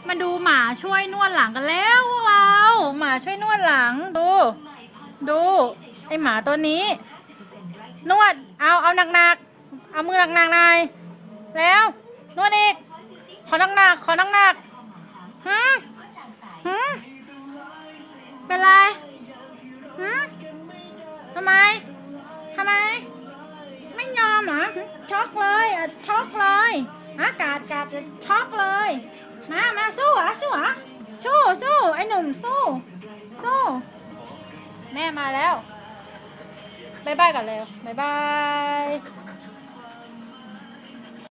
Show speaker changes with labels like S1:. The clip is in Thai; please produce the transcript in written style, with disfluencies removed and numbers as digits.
S1: มาดูหมาช่วยนวดหลังกันแล้วพวกเราหมาช่วยนวดหลังดูไอหมาตัวนี้นวดเอาหนักๆเอามือหนักๆหน่อยแล้วนวดอีกขอหนักเป็นไรทำไมไม่ยอมเหรอช็อกเลยกัดช็อกเลยมาสู้ไอ้หนุ่มสู้แม่มาแล้วบ๊ายบายก่อนเลยบ๊ายบาย